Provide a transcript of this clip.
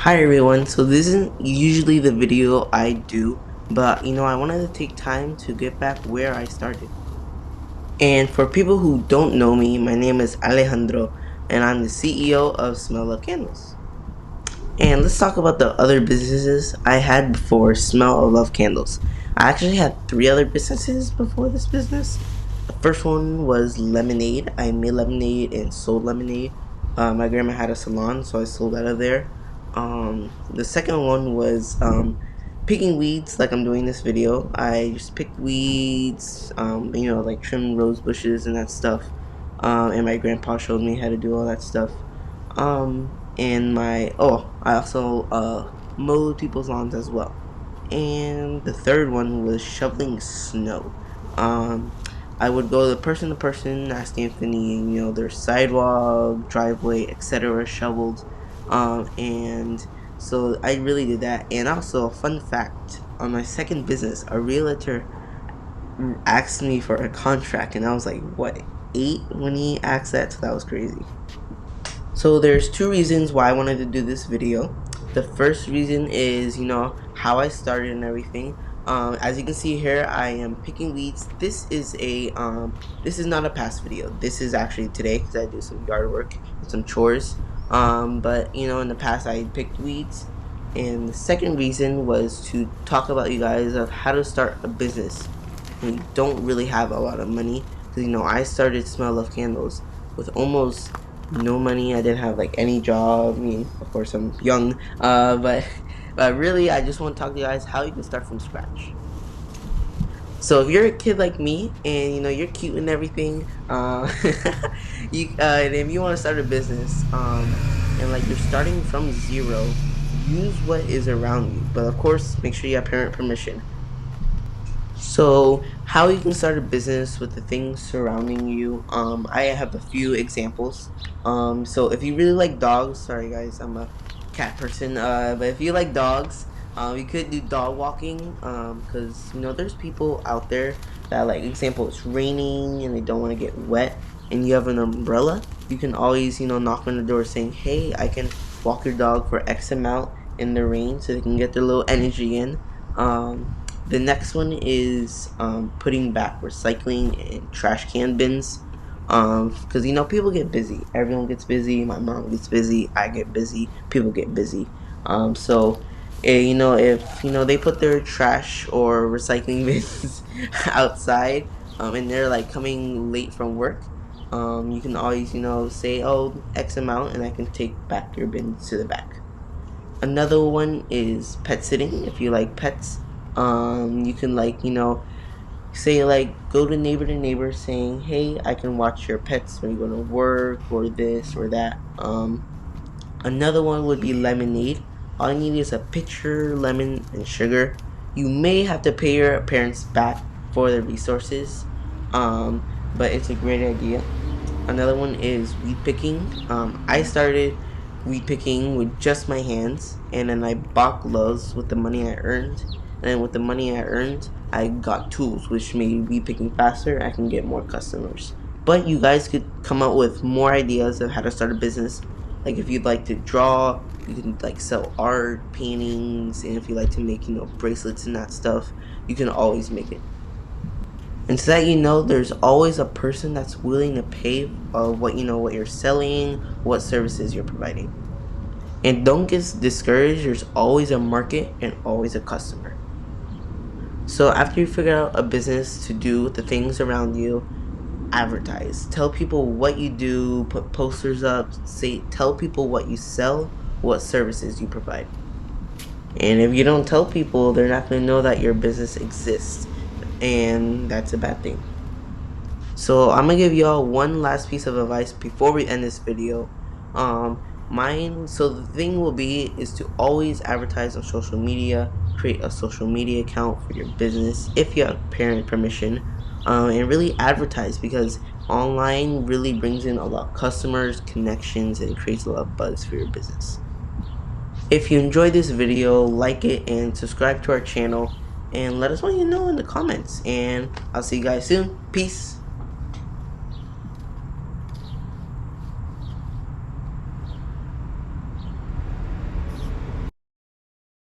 Hi everyone, so this isn't usually the video I do, but I wanted to take time to get back where I started. And for people who don't know me, my name is Alejandro, and I'm the CEO of Smell Love Candles. And let's talk about the other businesses I had before Smell of Love Candles. I actually had 3 other businesses before this business. The first one was lemonade. I made lemonade and sold lemonade. My grandma had a salon, so I sold out of there. The second one was picking weeds, like I'm doing this video. I just picked weeds, like trim rose bushes and that stuff. And my grandpa showed me how to do all that stuff. I also mowed people's lawns as well. And the third one was shoveling snow. Um, I would go to person asking if they need, their sidewalk, driveway, etc. shoveled. And so I really did that. And also, a fun fact, on my second business, a realtor asked me for a contract, and I was like, what, 8 when he asked that? So that was crazy. So there's 2 reasons why I wanted to do this video. The first reason is, how I started and everything. As you can see here, I am picking weeds. This is not a past video. This is actually today because I do some yard work and some chores. But in the past I picked weeds. And the second reason was to talk about you guys of how to start a business when you don't really have a lot of money. Because I started Smell Love Candles with almost no money. I didn't have like any job. I mean, of course, I'm young, but really, I just want to talk to you guys how you can start from scratch. So if you're a kid like me and you're cute and everything, and if you want to start a business, and like you're starting from zero, use what is around you. But of course, make sure you have parent permission. So how you can start a business with the things surrounding you. I have a few examples. So if you really like dogs, sorry guys, I'm a cat person. But if you like dogs, you could do dog walking. Because there's people out there that, like, example, it's raining and they don't want to get wet, and you have an umbrella. You can always knock on the door saying, "Hey, I can walk your dog for X amount in the rain," so they can get their little energy in. The next one is putting back recycling in trash can bins. Because people get busy. Everyone gets busy. My mom gets busy. I get busy. People get busy. So if they put their trash or recycling bins outside, and they're like coming late from work, you can always say, "Oh, X amount," and I can take back your bins to the back. Another one is pet sitting. If you like pets, you can, like, say, like, go to neighbor saying, "Hey, I can watch your pets when you go to work," or this or that. Another one would be lemonade. All you need is a pitcher, lemon, and sugar. You may have to pay your parents back for the resources, but it's a great idea. Another one is weed picking. I started weed picking with just my hands, and then I bought gloves with the money I earned. And then with the money I earned, I got tools, which made weed picking faster. I can get more customers. But you guys could come up with more ideas of how to start a business. Like, if you'd like to draw, you can, like, sell art, paintings, and if you like to make bracelets and that stuff, you can always make it. And so that there's always a person that's willing to pay what you're selling, what services you're providing. And don't get discouraged. There's always a market and always a customer. So after you figure out a business to do with the things around you, advertise. Tell people what you do, put posters up, tell people what you sell, what services you provide. And if you don't tell people, they're not going to know that your business exists, and that's a bad thing. So I'm gonna give y'all one last piece of advice before we end this video. So the thing will be is to always advertise on social media. Create a social media account for your business if you have parent permission, and really advertise, because online really brings in a lot of customers, connections, and creates a lot of buzz for your business. If you enjoyed this video, like it and subscribe to our channel, and let us know in the comments. And I'll see you guys soon. Peace.